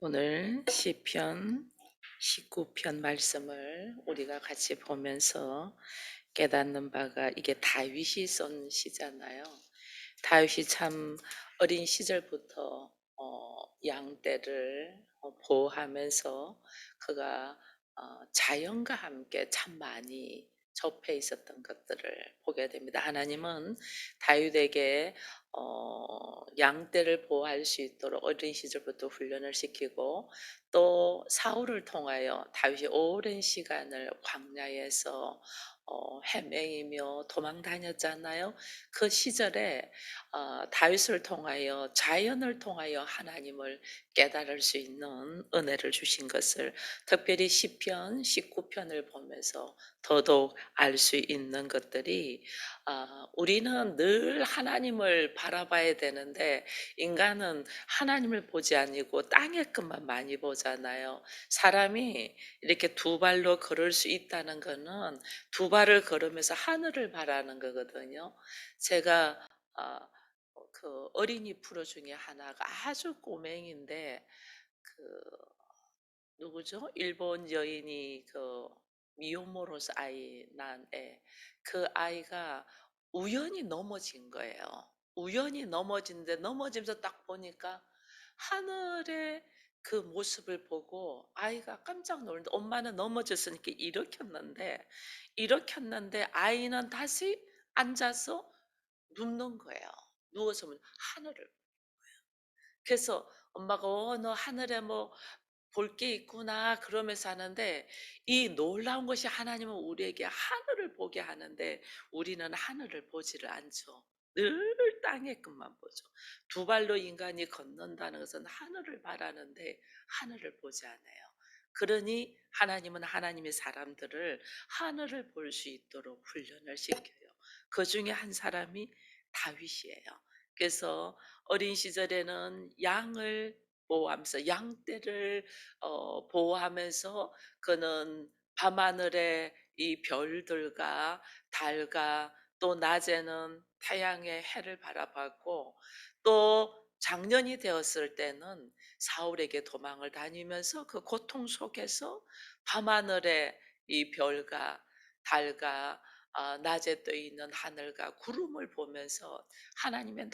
오늘 시편 19편 말씀을 우리가 같이 보면서 깨닫는 바가 이게 다윗이 쓴 시잖아요. 다윗이 참 어린 시절부터 양떼를 보호하면서 그가 자연과 함께 참 많이 접해 있었던 것들을 보게 됩니다. 하나님은 다윗에게 양떼를 보호할 수 있도록 어린 시절부터 훈련을 시키고, 또 사울을 통하여 다윗이 오랜 시간을 광야에서 헤매이며 도망 다녔잖아요. 그 시절에 다윗을 통하여, 자연을 통하여 하나님을 깨달을 수 있는 은혜를 주신 것을 특별히 시편 19편을 보면서 더더욱 알 수 있는 것들이, 우리는 늘 하나님을 바라봐야 되는데 인간은 하나님을 보지 아니고 땅의 것만 많이 보잖아요. 사람이 이렇게 두 발로 걸을 수 있다는 거는 두 발을 걸으면서 하늘을 바라는 거거든요. 제가 아 그 어린이 프로 중에 하나가 아주 꼬맹인데, 그 누구죠? 일본 여인이 미혼모로서 아이 낳은 애. 그 아이가 우연히 넘어진 거예요. 우연히 넘어진데, 넘어지면서 딱 보니까 하늘의 그 모습을 보고 아이가 깜짝 놀랐는데, 엄마는 넘어졌으니까 일으켰는데 아이는 다시 앉아서 눕는 거예요. 누워서 하늘을. 그래서 엄마가 너 하늘에 뭐 볼 게 있구나 그러면서 하는데, 이 놀라운 것이 하나님은 우리에게 하늘을 보게 하는데 우리는 하늘을 보지를 않죠. 늘 땅의 끝만 보죠. 두 발로 인간이 걷는다는 것은 하늘을 바라는데 하늘을 보지 않아요. 그러니 하나님은 하나님의 사람들을 하늘을 볼 수 있도록 훈련을 시켜요. 그 중에 한 사람이 다윗이에요. 그래서 어린 시절에는 양을 보호하면서, 양떼를 보호하면서 그는 밤하늘의 이 별들과 달과, 또 낮에는 태양의 해를 바라봤고, 또 장년이 되었을 때는 사울에게 도망을 다니면서 그 고통 속에서 밤하늘의 이 별과 달과, 낮에 떠 있는 하늘과 구름을 보면서 하나님의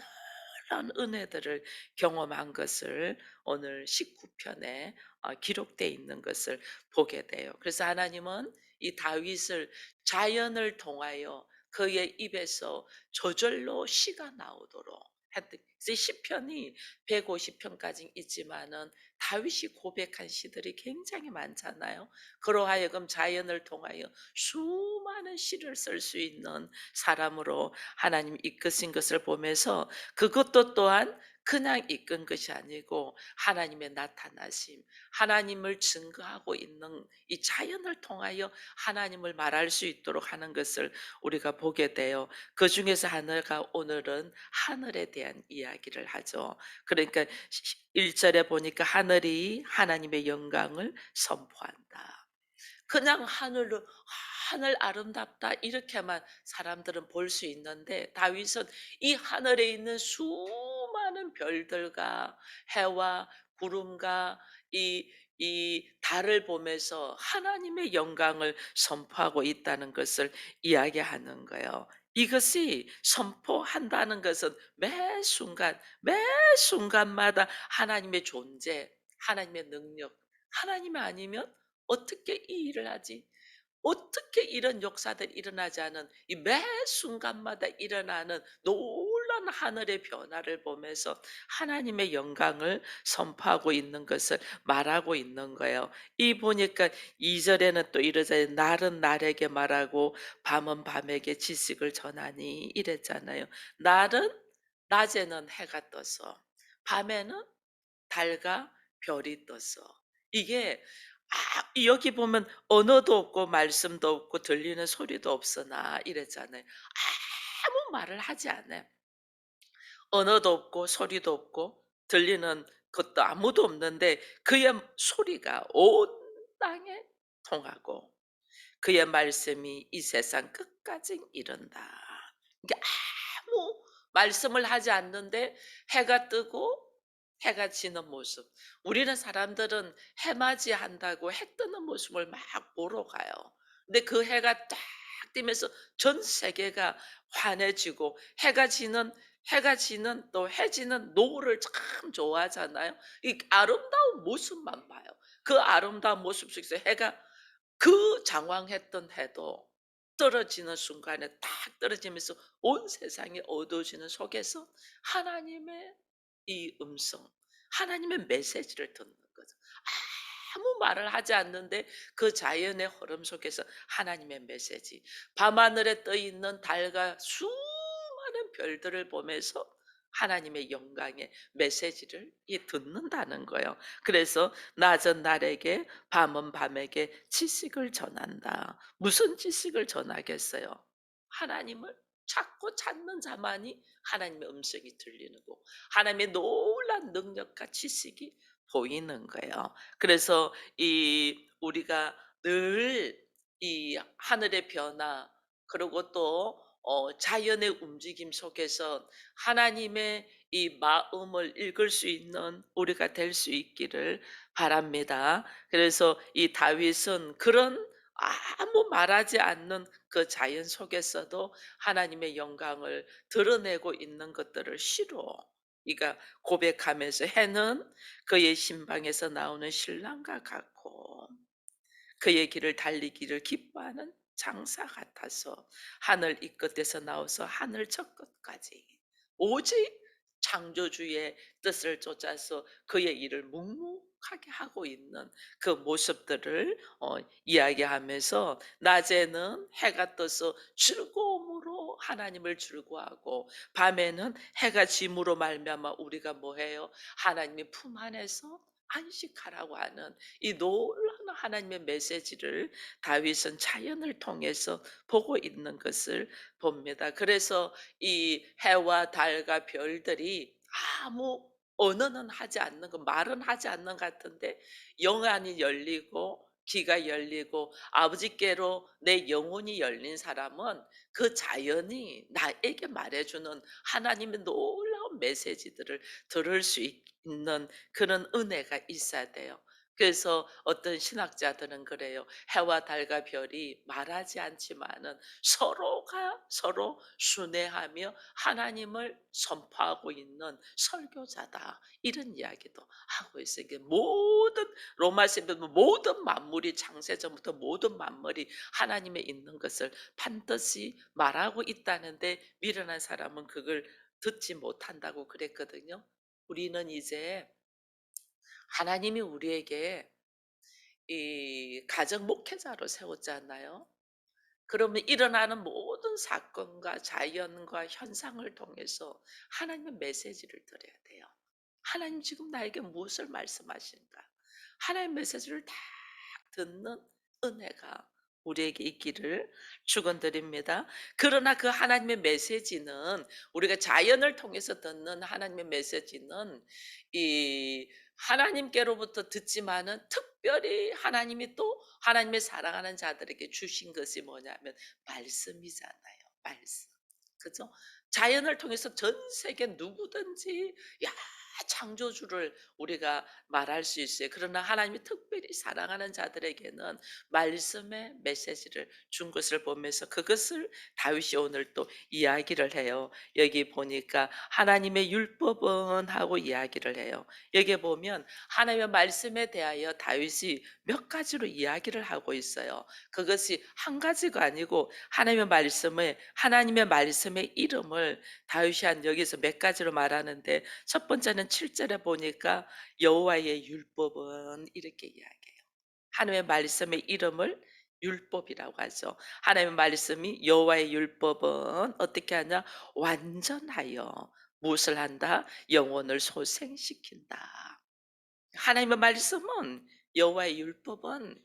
놀라운 은혜들을 경험한 것을 오늘 19편에 기록되어 있는 것을 보게 돼요. 그래서 하나님은 이 다윗을, 자연을 통하여 그의 입에서 저절로 시가 나오도록 했던, 이제 시편이 150편까지 있지만은 다윗이 고백한 시들이 굉장히 많잖아요. 그러하여금 자연을 통하여 수많은 시를 쓸 수 있는 사람으로 하나님 이끄신 것을 보면서, 그것도 또한 그냥 이끈 것이 아니고 하나님의 나타나심, 하나님을 증거하고 있는 이 자연을 통하여 하나님을 말할 수 있도록 하는 것을 우리가 보게 돼요. 그 중에서 하나가 오늘은 하늘에 대한 이야기를 하죠. 그러니까 1절에 보니까 하늘이 하나님의 영광을 선포한다. 그냥 하늘 아름답다 이렇게만 사람들은 볼 수 있는데, 다윗은 이 하늘에 있는 수많은 별들과 해와 구름과 이 달을 보면서 하나님의 영광을 선포하고 있다는 것을 이야기하는 거예요. 이것이 선포한다는 것은 매 순간마다 하나님의 존재, 하나님의 능력, 하나님이 아니면 어떻게 이 일을 하지? 어떻게 이런 역사들이 일어나지 않은 이 매 순간마다 일어나는 놀라운 하늘의 변화를 보면서 하나님의 영광을 선포하고 있는 것을 말하고 있는 거예요. 이 보니까 2절에는 또 이러잖아요. 날은 날에게 말하고 밤은 밤에게 지식을 전하니 이랬잖아요. 날은 낮에는 해가 떠서, 밤에는 달과 별이 떠서. 이게 여기 보면 언어도 없고 말씀도 없고 들리는 소리도 없으나 이랬잖아요. 아무 말을 하지 않아요. 언어도 없고 소리도 없고 들리는 것도 아무도 없는데 그의 소리가 온 땅에 통하고 그의 말씀이 이 세상 끝까지 이른다. 이게 아무 말씀을 하지 않는데 해가 뜨고 해가 지는 모습. 우리는 사람들은 해 맞이한다고 해 뜨는 모습을 막 보러 가요. 근데 그 해가 딱 뜨면서 전 세계가 환해지고 해가 지는 또 해지는 노을을 참 좋아하잖아요. 이 아름다운 모습만 봐요. 그 아름다운 모습 속에서 해가 그 장황했던 해도 떨어지는 순간에 딱 떨어지면서 온 세상이 어두워지는 속에서 하나님의 이 음성, 하나님의 메시지를 듣는 거죠. 아무 말을 하지 않는데 그 자연의 흐름 속에서 하나님의 메시지. 밤하늘에 떠 있는 달과 수많은 별들을 보면서 하나님의 영광의 메시지를 듣는다는 거예요. 그래서 낮은 날에게 밤은 밤에게 지식을 전한다. 무슨 지식을 전하겠어요? 하나님을 찾고 찾는 자만이 하나님의 음성이 들리는 거. 하나님의 놀란 능력과 지식이 보이는 거예요. 그래서 이 우리가 늘 이 하늘의 변화 그리고 또 자연의 움직임 속에서 하나님의 이 마음을 읽을 수 있는 우리가 될 수 있기를 바랍니다. 그래서 이 다윗은 그런 아무 말하지 않는 그 자연 속에서도 하나님의 영광을 드러내고 있는 것들을 시로 그러니까 고백하면서 해는 그의 신방에서 나오는 신랑과 같고 그의 길을 달리기를 기뻐하는 장사 같아서 하늘 이 끝에서 나와서 하늘 저 끝까지 오직 창조주의 뜻을 쫓아서 그의 일을 묵묵하게 하고 있는 그 모습들을 이야기하면서 낮에는 해가 떠서 즐거움으로 하나님을 즐거워하고 밤에는 해가 짐으로 말미암아 우리가 뭐해요? 하나님의 품 안에서 안식하라고 하는 이 놀라운 하나님의 메시지를 다윗은 자연을 통해서 보고 있는 것을 봅니다. 그래서 이 해와 달과 별들이 아무 언어는 하지 않는 거 말은 하지 않는 것 같은데 영안이 열리고 귀가 열리고 아버지께로 내 영혼이 열린 사람은 그 자연이 나에게 말해주는 하나님의 놀라운 메시지들을 들을 수 있는 그런 은혜가 있어야 돼요. 그래서 어떤 신학자들은 그래요. 해와 달과 별이 말하지 않지만은 서로가 서로 순회하며 하나님을 선포하고 있는 설교자다. 이런 이야기도 하고 있어요. 이게 모든 로마서에 보면 모든 만물이 창세전부터 모든 만물이 하나님에 있는 것을 반드시 말하고 있다는데 미련한 사람은 그걸 듣지 못한다고 그랬거든요. 우리는 이제 하나님이 우리에게 이 가정 목회자로 세웠잖아요. 그러면 일어나는 모든 사건과 자연과 현상을 통해서 하나님의 메시지를 드려야 돼요. 하나님 지금 나에게 무엇을 말씀하시는가? 하나님의 메시지를 다 듣는 은혜가 우리에게 있기를 축원드립니다. 그러나 그 하나님의 메시지는 우리가 자연을 통해서 듣는 하나님의 메시지는 이 하나님께로부터 듣지만은 특별히 하나님이 또 하나님의 사랑하는 자들에게 주신 것이 뭐냐면 말씀이잖아요. 말씀. 그죠? 자연을 통해서 전 세계 누구든지 야 창조주를 우리가 말할 수 있어요. 그러나 하나님이 특별히 사랑하는 자들에게는 말씀의 메시지를 준 것을 보면서 그것을 다윗이 오늘 또 이야기를 해요. 여기 보니까 하나님의 율법은 하고 이야기를 해요. 여기 보면 하나님의 말씀에 대하여 다윗이 몇 가지로 이야기를 하고 있어요. 그것이 한 가지가 아니고 하나님의 말씀의 이름을 다윗이 한 여기서 몇 가지로 말하는데 첫 번째는 7절에 보니까 여호와의 율법은 이렇게 이야기해요. 하나님의 말씀의 이름을 율법이라고 하죠. 하나님의 말씀이 여호와의 율법은 어떻게 하냐? 완전하여 무엇을 한다? 영혼을 소생시킨다. 하나님의 말씀은 여호와의 율법은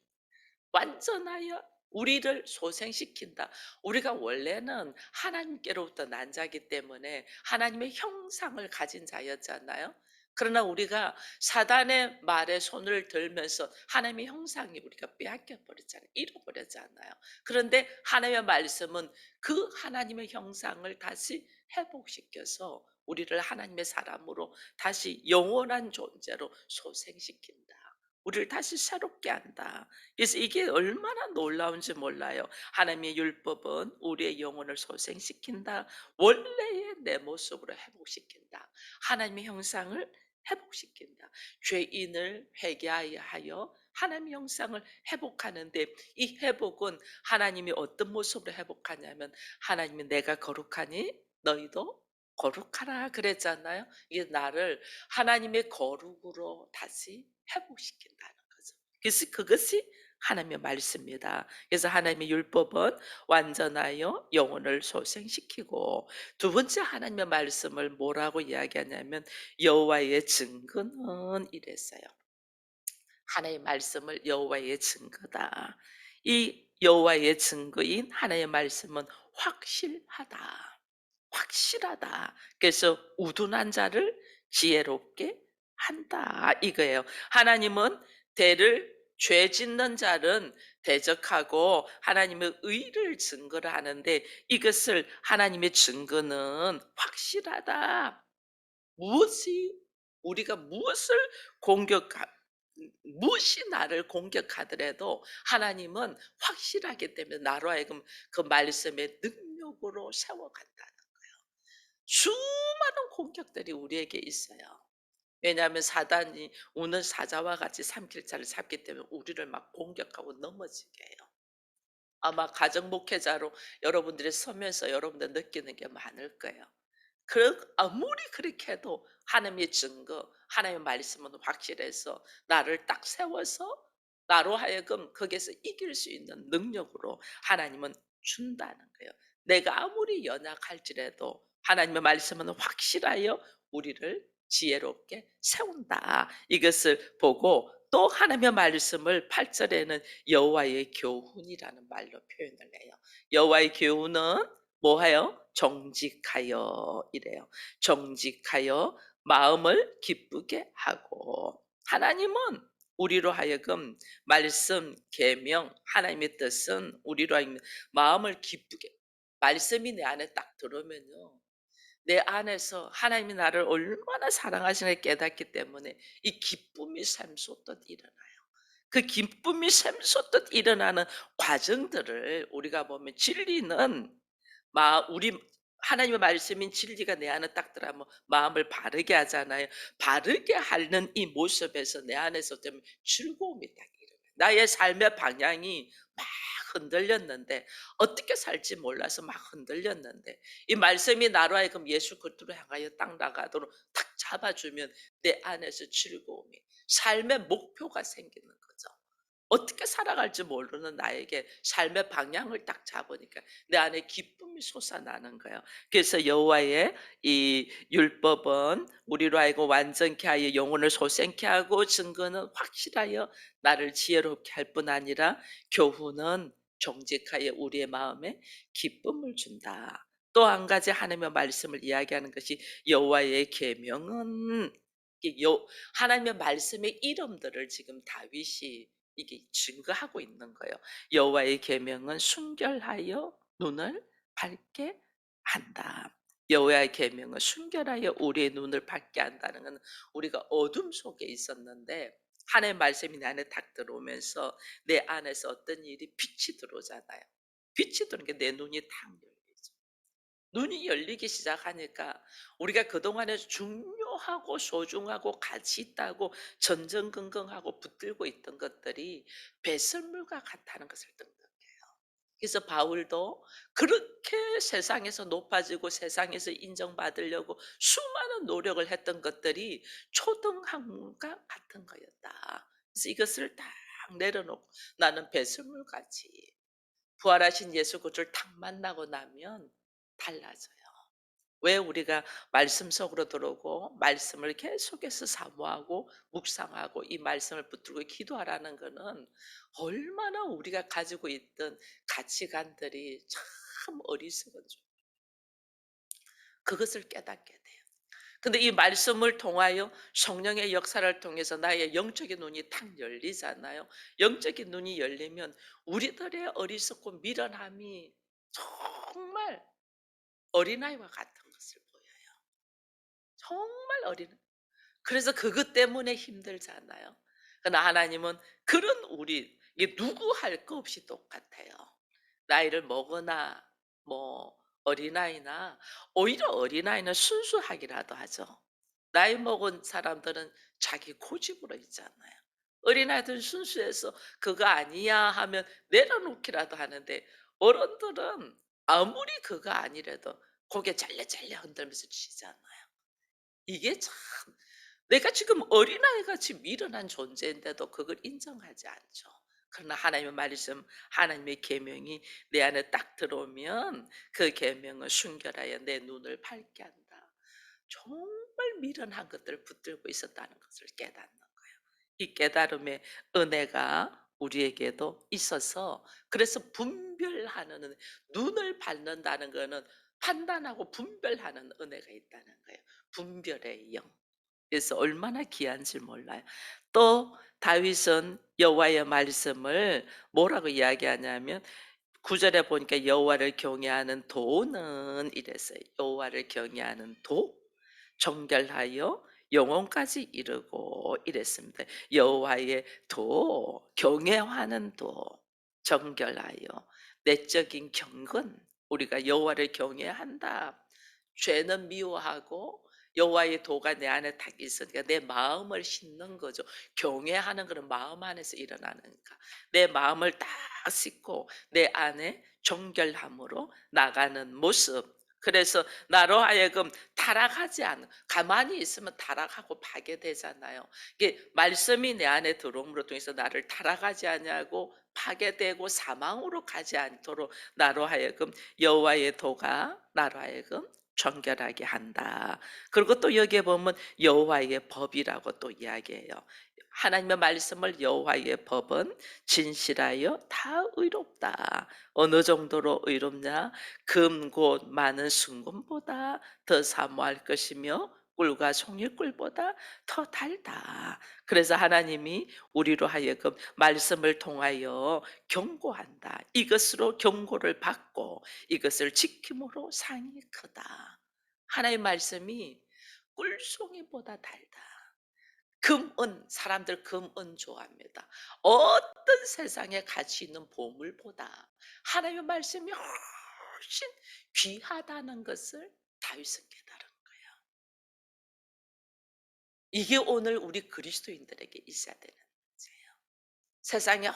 완전하여 우리를 소생시킨다. 우리가 원래는 하나님께로부터 난 자기 때문에 하나님의 형상을 가진 자였잖아요. 그러나 우리가 사단의 말에 손을 들면서 하나님의 형상이 우리가 빼앗겨 버렸잖아요. 잃어버렸잖아요. 그런데 하나님의 말씀은 그 하나님의 형상을 다시 회복시켜서 우리를 하나님의 사람으로 다시 영원한 존재로 소생시킨다. 우리를 다시 새롭게 한다. 그래서 이게 얼마나 놀라운지 몰라요. 하나님의 율법은 우리의 영혼을 소생시킨다. 원래의 내 모습으로 회복시킨다. 하나님의 형상을 회복시킨다. 죄인을 회개하여 하나님의 형상을 회복하는데, 이 회복은 하나님이 어떤 모습으로 회복하냐면, 하나님이 내가 거룩하니 너희도 거룩하라 그랬잖아요. 이게 나를 하나님의 거룩으로 다시 회복시킨다는 거죠. 그래서 그것이 하나님의 말씀입니다. 그래서 하나님의 율법은 완전하여 영혼을 소생시키고, 두 번째 하나님의 말씀을 뭐라고 이야기하냐면 여호와의 증거는 이랬어요. 하나님의 말씀을 여호와의 증거다. 이 여호와의 증거인 하나님의 말씀은 확실하다. 확실하다. 그래서 우둔한 자를 지혜롭게 한다 이거예요. 하나님은 죄 짓는 자는 대적하고 하나님의 의를 증거를 하는데, 이것을 하나님의 증거는 확실하다. 무엇이 우리가 무엇을 공격하 무엇이 나를 공격하더라도 하나님은 확실하기 때문에 나로 하여금 그 말씀의 능력으로 세워간다. 수많은 공격들이 우리에게 있어요. 왜냐하면 사단이 우는 사자와 같이 삼킬자를 잡기 때문에 우리를 막 공격하고 넘어지게 해요. 아마 가정 목회자로 여러분들이 서면서 여러분들 느끼는 게 많을 거예요. 아무리 그렇게 해도 하나님의 증거, 하나님의 말씀은 확실해서 나를 딱 세워서 나로 하여금 거기에서 이길 수 있는 능력으로 하나님은 준다는 거예요. 내가 아무리 연약할지라도 하나님의 말씀은 확실하여 우리를 지혜롭게 세운다. 이것을 보고 또 하나님의 말씀을 8절에는 여호와의 교훈이라는 말로 표현을 해요. 여호와의 교훈은 뭐하여? 정직하여 이래요. 정직하여 마음을 기쁘게 하고. 하나님은 우리로 하여금 말씀, 계명, 하나님의 뜻은 우리로 하여금 마음을 기쁘게, 말씀이 내 안에 딱 들어오면요, 내 안에서 하나님이 나를 얼마나 사랑하시는지 깨닫기 때문에 이 기쁨이 샘솟듯 일어나요. 그 기쁨이 샘솟듯 일어나는 과정들을 우리가 보면, 진리는 우리 하나님의 말씀인 진리가 내 안에 딱 들어가면 마음을 바르게 하잖아요. 바르게 하는 이 모습에서 내 안에서 좀 즐거움이 딱 일어나요. 나의 삶의 방향이 막 흔들렸는데, 어떻게 살지 몰라서 막 흔들렸는데, 이 말씀이 나로 하여금 예수 그리스도로 향하여 딱 나가도록 탁 잡아주면 내 안에서 즐거움이, 삶의 목표가 생기는 거죠. 어떻게 살아갈지 모르는 나에게 삶의 방향을 딱 잡으니까 내 안에 기쁨이 솟아나는 거예요. 그래서 여호와의 이 율법은 우리로 하여금 완전케 하여 영혼을 소생케 하고, 증거는 확실하여 나를 지혜롭게 할 뿐 아니라 교훈은 정직하여 우리의 마음에 기쁨을 준다. 또 한 가지 하나님의 말씀을 이야기하는 것이 여호와의 계명은, 하나님의 말씀의 이름들을 지금 다윗이 이게 증거하고 있는 거예요. 여호와의 계명은 순결하여 눈을 밝게 한다. 여호와의 계명은 순결하여 우리의 눈을 밝게 한다는 것은, 우리가 어둠 속에 있었는데 하나님의 말씀이 내 안에 딱 들어오면서 내 안에서 어떤 일이, 빛이 들어오잖아요. 빛이 들어오는 게 내 눈이 탁 열리죠. 눈이 열리기 시작하니까 우리가 그동안에 중요하고 소중하고 가치 있다고 전전긍긍하고 붙들고 있던 것들이 배설물과 같다는 것을 뜻해요. 그래서 바울도 그렇게 세상에서 높아지고 세상에서 인정받으려고 수많은 노력을 했던 것들이 초등학문과 같은 거였다. 그래서 이것을 딱 내려놓고 나는 배설물같이 부활하신 예수 그리스도를 딱 만나고 나면 달라져요. 왜 우리가 말씀 속으로 들어오고 말씀을 계속해서 사모하고 묵상하고 이 말씀을 붙들고 기도하라는 것은, 얼마나 우리가 가지고 있던 가치관들이 참 어리석은 줄, 그것을 깨닫게 돼요. 근데 이 말씀을 통하여 성령의 역사를 통해서 나의 영적인 눈이 탁 열리잖아요. 영적인 눈이 열리면 우리들의 어리석고 미련함이 정말 어린아이와 같은 것을 보여요. 정말 그래서 그것 때문에 힘들잖아요. 그러나 하나님은 그런 이게 누구 할 거 없이 똑같아요. 나이를 먹거나 뭐 어린아이나 오히려 어린아이는 순수하기라도 하죠. 나이 먹은 사람들은 자기 고집으로 있잖아요. 어린아이들은 순수해서 "그거 아니야." 하면 내려놓기라도 하는데 어른들은 아무리 그거 아니라도 고개 잘래잘래 흔들면서 치잖아요. 이게 참 내가 지금 어린아이같이 미련한 존재인데도 그걸 인정하지 않죠. 그러나 하나님의 말씀, 하나님의 계명이 내 안에 딱 들어오면 그 계명을 순결하여 내 눈을 밝게 한다. 정말 미련한 것들을 붙들고 있었다는 것을 깨닫는 거예요. 이 깨달음의 은혜가 우리에게도 있어서 그래서 분별하는 눈을 밟는다는 거는 판단하고 분별하는 은혜가 있다는 거예요. 분별의 영. 그래서 얼마나 귀한지 몰라요. 또 다윗은 여호와의 말씀을 뭐라고 이야기하냐면 9 절에 보니까 여호와를 경외하는 도는 이랬어요. 여호와를 경외하는 도 정결하여 영혼까지 이르고 이랬습니다. 여호와의 도 경외하는 도 정결하여 내적인 경건 우리가 여호와를 경외한다. 죄는 미워하고 여호와의 도가 내 안에 딱 있으니까 내 마음을 씻는 거죠. 경외하는 그런 마음 안에서 일어나니까 내 마음을 딱 씻고 내 안에 정결함으로 나가는 모습. 그래서 나로 하여금 타락하지 않는 가만히 있으면 타락하고 파괴되잖아요. 이게 말씀이 내 안에 들어옴으로 통해서 나를 타락하지 아니하고 파괴되고 사망으로 가지 않도록 나로 하여금 여호와의 도가 나로 하여금 정결하게 한다. 그리고 또 여기에 보면 여호와의 법이라고 또 이야기해요. 하나님의 말씀을 여호와의 법은 진실하여 다 의롭다. 어느 정도로 의롭냐? 금곧 많은 순금보다 더 사모할 것이며 꿀과 송이꿀보다 더 달다. 그래서 하나님이 우리로 하여금 말씀을 통하여 경고한다. 이것으로 경고를 받고 이것을 지킴으로 상이 크다. 하나님의 말씀이 꿀송이보다 달다. 금은 사람들 금은 좋아합니다. 어떤 세상에 가치 있는 보물보다 하나님의 말씀이 훨씬 귀하다는 것을 다윗은 깨달은 거예요. 이게 오늘 우리 그리스도인들에게 있어야 되는 문제예요. 세상의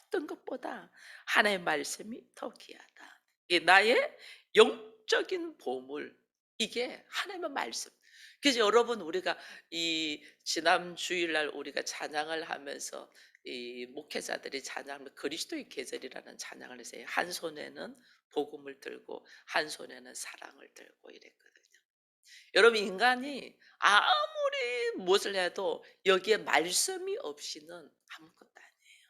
어떤 것보다 하나님의 말씀이 더 귀하다. 이게 나의 영적인 보물, 이게 하나님의 말씀. 그래서 여러분 우리가 이 지난 주일날 우리가 찬양을 하면서 이 목회자들이 찬양을 그리스도의 계절이라는 찬양을 했어요. 한 손에는 복음을 들고 한 손에는 사랑을 들고 이랬거든요. 여러분 인간이 아무리 무엇을 해도 여기에 말씀이 없이는 아무것도 아니에요.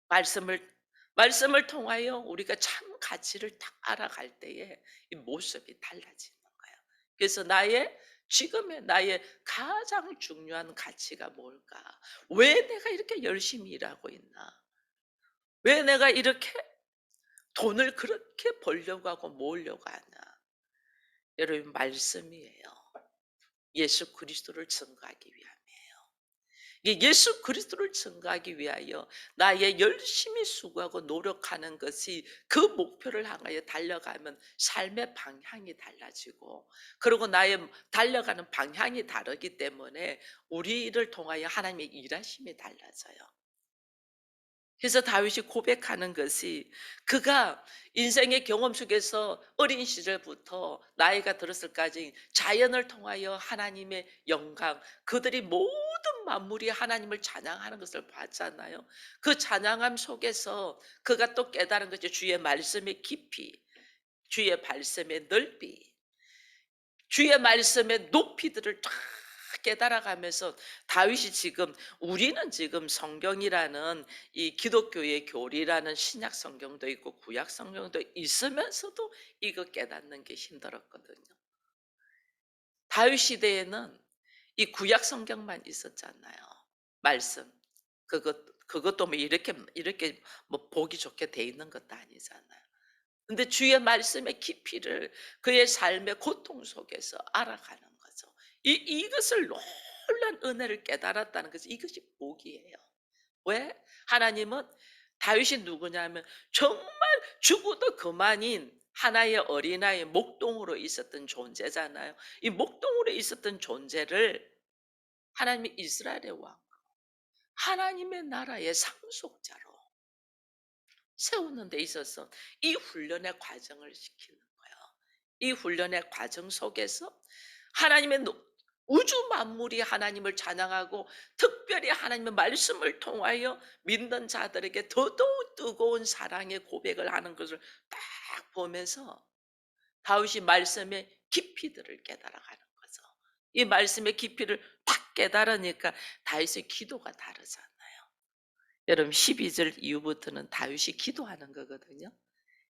말씀을 말씀을 통하여 우리가 참 가치를 딱 알아갈 때에 이 모습이 달라지는 거예요. 그래서 지금의 나의 가장 중요한 가치가 뭘까? 왜 내가 이렇게 열심히 일하고 있나? 왜 내가 이렇게 돈을 그렇게 벌려고 하고 모으려고 하나? 여러분 말씀이에요. 예수 그리스도를 증거하기 위함이에요. 이 예수 그리스도를 증거하기 위하여 나의 열심히 수고하고 노력하는 것이 그 목표를 향하여 달려가면 삶의 방향이 달라지고 그리고 나의 달려가는 방향이 다르기 때문에 우리를 통하여 하나님의 일하심이 달라져요. 그래서 다윗이 고백하는 것이 그가 인생의 경험 속에서 어린 시절부터 나이가 들었을까지 자연을 통하여 하나님의 영광, 그들이 모든 만물이 하나님을 찬양하는 것을 봤잖아요. 그 찬양함 속에서 그가 또 깨달은 것이 주의 말씀의 깊이, 주의 말씀의 넓이, 주의 말씀의 높이들을 다 깨달아가면서 다윗이 지금 우리는 지금 성경이라는 이 기독교의 교리라는 신약 성경도 있고 구약 성경도 있으면서도 이거 깨닫는 게 힘들었거든요. 다윗 시대에는 이 구약 성경만 있었잖아요. 말씀. 그것도 뭐 이렇게 뭐 보기 좋게 돼 있는 것도 아니잖아요. 근데 주의 말씀의 깊이를 그의 삶의 고통 속에서 알아가는 거죠. 이것을 놀란 은혜를 깨달았다는 것이, 이것이 복이에요. 왜? 하나님은, 다윗이 누구냐면 정말 죽어도 그만인 하나의 어린아이, 목동으로 있었던 존재잖아요. 이 목동으로 있었던 존재를 하나님이 이스라엘의 왕, 하나님의 나라의 상속자로 세우는 데 있어서 이 훈련의 과정을 시키는 거예요. 이 훈련의 과정 속에서 하나님의 우주 만물이 하나님을 찬양하고, 특별히 하나님의 말씀을 통하여 믿는 자들에게 더더욱 뜨거운 사랑의 고백을 하는 것을 딱 보면서 다윗이 말씀의 깊이들을 깨달아가는 거죠. 이 말씀의 깊이를 딱 깨달으니까 다윗의 기도가 다르잖아요. 여러분, 12절 이후부터는 다윗이 기도하는 거거든요.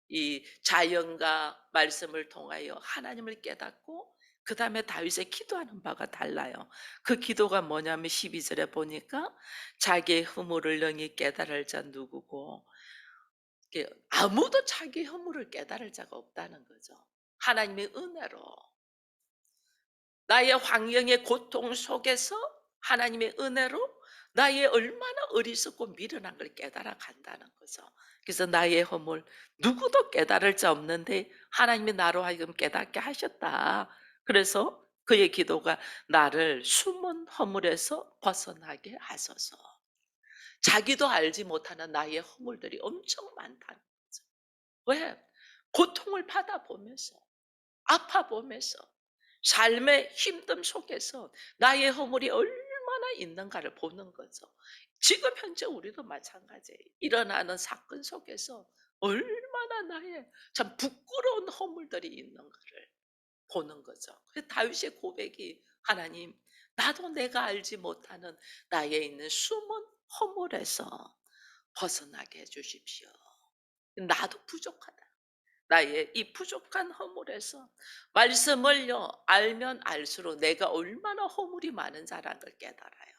이 자연과 말씀을 통하여 하나님을 깨닫고, 그다음에 다윗의 기도하는 바가 달라요. 그 기도가 뭐냐면 12절에 보니까 자기의 허물을 능히 깨달을 자 누구고, 이게 아무도 자기 허물을 깨달을 자가 없다는 거죠. 하나님의 은혜로, 나의 환경의 고통 속에서 하나님의 은혜로 나의 얼마나 어리석고 미련한 걸 깨달아 간다는 거죠. 그래서 나의 허물 누구도 깨달을 자 없는데 하나님이 나로 하여금 깨닫게 하셨다. 그래서 그의 기도가 나를 숨은 허물에서 벗어나게 하소서. 자기도 알지 못하는 나의 허물들이 엄청 많다는 거죠. 왜? 고통을 받아보면서, 아파보면서, 삶의 힘듦 속에서 나의 허물이 얼마나 있는가를 보는 거죠. 지금 현재 우리도 마찬가지예요. 일어나는 사건 속에서 얼마나 나의 참 부끄러운 허물들이 있는가를 보는 거죠. 그래서 다윗의 고백이, 하나님, 나도 내가 알지 못하는 나에 있는 숨은 허물에서 벗어나게 해 주십시오. 나도 부족하다. 나의 이 부족한 허물에서, 말씀을요 알면 알수록 내가 얼마나 허물이 많은 자라는 걸 깨달아요.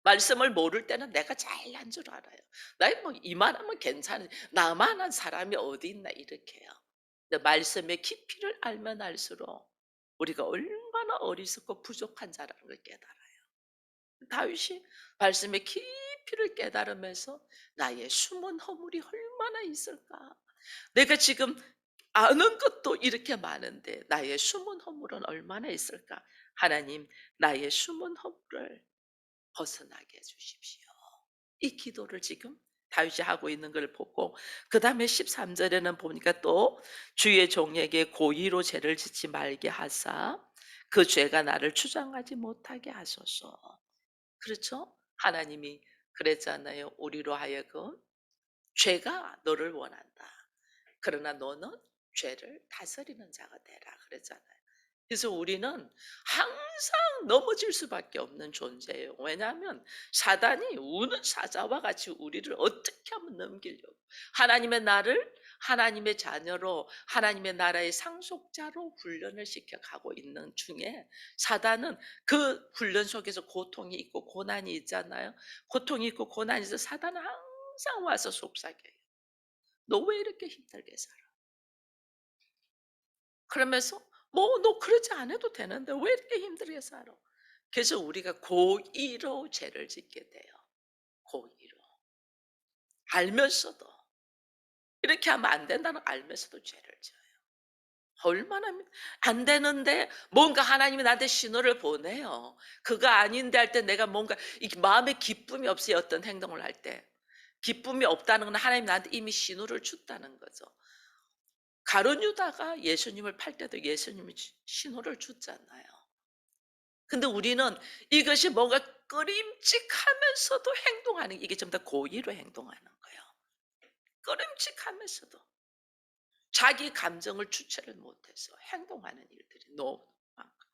말씀을 모를 때는 내가 잘난 줄 알아요. 나 뭐 이만하면 괜찮은, 나만한 사람이 어디 있나 이렇게 요 근데 말씀의 깊이를 알면 알수록 우리가 얼마나 어리석고 부족한 자라는 걸 깨달아요. 다윗이 말씀의 깊이를 깨달으면서 나의 숨은 허물이 얼마나 있을까? 내가 지금 아는 것도 이렇게 많은데 나의 숨은 허물은 얼마나 있을까? 하나님, 나의 숨은 허물을 벗어나게 해 주십시오. 이 기도를 지금 다윗이 하고 있는 걸 보고, 그다음에 13절에는 보니까 또 주의 종에게 고의로 죄를 짓지 말게 하사 그 죄가 나를 주장하지 못하게 하소서. 그렇죠? 하나님이 그랬잖아요. 우리로 하여금 죄가 너를 원한다. 그러나 너는 죄를 다스리는 자가 되라 그랬잖아요. 그래서 우리는 항상 넘어질 수밖에 없는 존재예요. 왜냐하면 사단이 우는 사자와 같이 우리를 어떻게 하면 넘기려고, 하나님의 나를 하나님의 자녀로, 하나님의 나라의 상속자로 훈련을 시켜 가고 있는 중에, 사단은 그 훈련 속에서 고통이 있고 고난이 있잖아요. 고통이 있고 고난이 있어 사단은 항상 와서 속삭여요. 너 왜 이렇게 힘들게 살아? 그러면서 뭐 너 그러지 않아도 되는데 왜 이렇게 힘들게 살아? 그래서 우리가 고의로 죄를 짓게 돼요. 고의로. 알면서도, 이렇게 하면 안 된다는 알면서도 죄를 져요. 얼마나 안 되는데 뭔가 하나님이 나한테 신호를 보내요. 그거 아닌데 할 때, 내가 뭔가 이 마음에 기쁨이 없어요. 어떤 행동을 할 때. 기쁨이 없다는 건 하나님이 나한테 이미 신호를 줬다는 거죠. 가룟 유다가 예수님을 팔 때도 예수님이 신호를 줬잖아요. 근데 우리는 이것이 뭔가 꺼림칙하면서도 행동하는, 이게 전부 다 고의로 행동하는 거예요. 꺼림칙하면서도 자기 감정을 주체를 못해서 행동하는 일들이 너무 많고,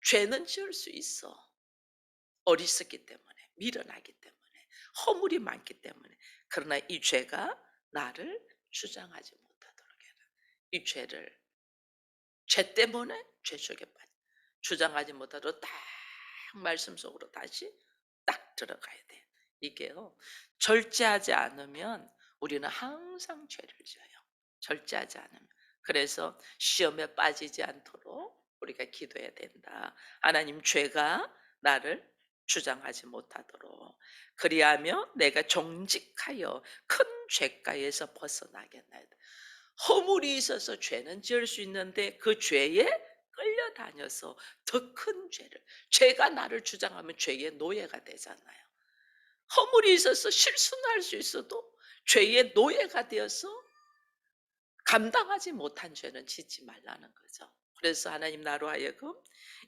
죄는 지을 수 있어. 어리석기 때문에, 미련하기 때문에, 허물이 많기 때문에. 그러나 이 죄가 나를 주장하지 못하도록 해라. 이 죄 때문에 죄 속에 빠져 주장하지 못하도록 딱 말씀 속으로 다시 딱 들어가야 돼. 이게요, 절제하지 않으면 우리는 항상 죄를 져요. 절제하지 않으면. 그래서 시험에 빠지지 않도록 우리가 기도해야 된다. 하나님, 죄가 나를 주장하지 못하도록, 그리하며 내가 정직하여 큰 죄가에서 벗어나겠나이다. 허물이 있어서 죄는 지을 수 있는데 그 죄에 끌려다녀서 더 큰 죄를, 죄가 나를 주장하면 죄의 노예가 되잖아요. 허물이 있어서 실수는 할 수 있어도 죄의 노예가 되어서 감당하지 못한 죄는 짓지 말라는 거죠. 그래서 하나님, 나로 하여금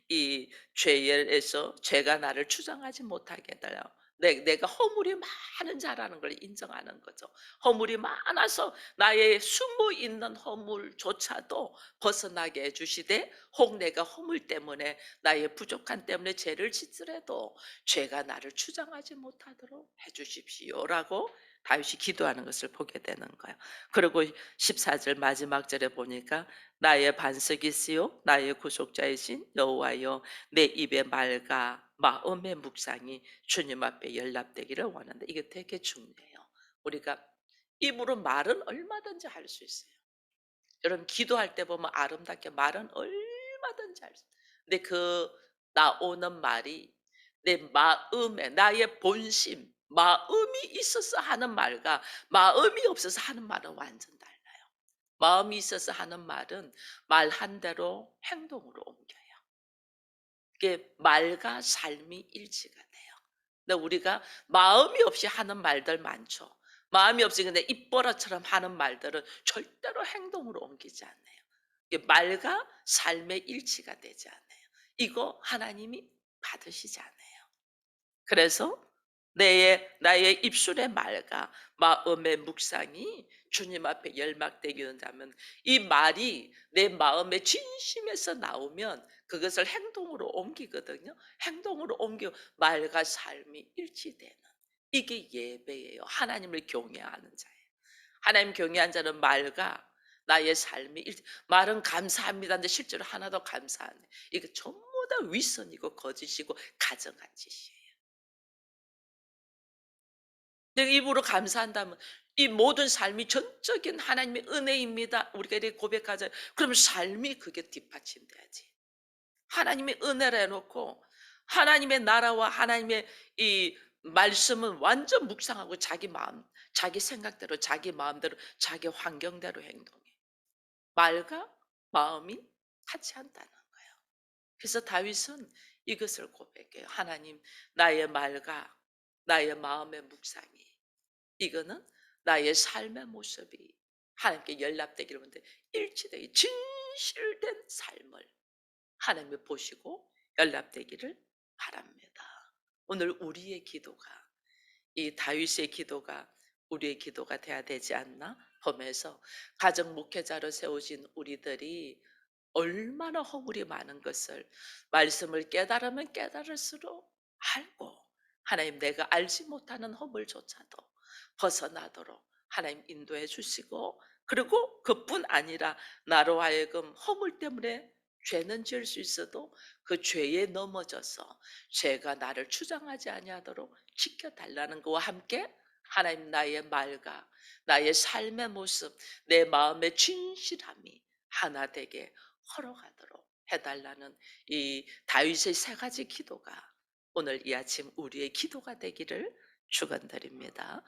이 죄에서 죄가 나를 주장하지 못하게 해달라. 내가 허물이 많은 자라는 걸 인정하는 거죠. 허물이 많아서 나의 숨어 있는 허물조차도 벗어나게 해주시되, 혹 내가 허물 때문에 나의 부족한 때문에 죄를 짓더라도 죄가 나를 주장하지 못하도록 해주십시오라고 다윗이 기도하는 것을 보게 되는 거예요. 그리고 14절 마지막 절에 보니까 나의 반석이시요 나의 구속자이신 여호와여, 내 입의 말과 마음의 묵상이 주님 앞에 연락되기를 원한다. 이게 되게 중요해요. 우리가 입으로 말은 얼마든지 할 수 있어요. 여러분, 기도할 때 보면 아름답게 말은 얼마든지 할 수 있어요. 근데 그 나오는 말이 내 마음에, 나의 본심, 마음이 있어서 하는 말과 마음이 없어서 하는 말은 완전 달라요. 마음이 있어서 하는 말은 말한 대로 행동으로 옮겨요. 그게 말과 삶이 일치가 돼요. 근데 우리가 마음이 없이 하는 말들 많죠. 마음이 없이 근데 입버릇처럼 하는 말들은 절대로 행동으로 옮기지 않아요. 이게 말과 삶의 일치가 되지 않아요. 이거 하나님이 받으시지 않아요. 그래서 나의 입술의 말과 마음의 묵상이 주님 앞에 열막되게 한다면, 이 말이 내 마음의 진심에서 나오면 그것을 행동으로 옮기거든요. 행동으로 옮겨 말과 삶이 일치되는, 이게 예배예요. 하나님을 경외하는 자예요. 하나님 경외한 자는 말과 나의 삶이 말은 감사합니다인데 실제로 하나도 감사 안 해. 이거 전부 다 윗선이고 거짓이고 가정한 짓이에요. 내가 입으로 감사한다면 이 모든 삶이 전적인 하나님의 은혜입니다, 우리가 이렇게 고백하자. 그러면 삶이 그게 뒷받침돼야지. 하나님의 은혜를 해놓고 하나님의 나라와 하나님의 이 말씀은 완전 묵상하고 자기 마음, 자기 생각대로, 자기 마음대로, 자기 환경대로 행동해. 말과 마음이 같이 한다는 거예요. 그래서 다윗은 이것을 고백해요. 하나님, 나의 말과 나의 마음의 묵상이, 이거는 나의 삶의 모습이 하나님께 연락되기를 원하는데 일치되게 진실된 삶을 하나님이 보시고 연락되기를 바랍니다. 오늘 우리의 기도가, 이 다윗의 기도가 우리의 기도가 돼야 되지 않나 보면서, 가정 목회자로 세우신 우리들이 얼마나 허물이 많은 것을 말씀을 깨달으면 깨달을수록 알고, 하나님, 내가 알지 못하는 허물조차도 벗어나도록 하나님 인도해 주시고, 그리고 그뿐 아니라 나로 하여금 허물 때문에 죄는 지을 수 있어도 그 죄에 넘어져서 죄가 나를 주장하지 아니하도록 지켜달라는 것과 함께, 하나님, 나의 말과 나의 삶의 모습, 내 마음의 진실함이 하나 되게 걸어가도록 해달라는 이 다윗의 세 가지 기도가 오늘 이 아침 우리의 기도가 되기를 축원드립니다.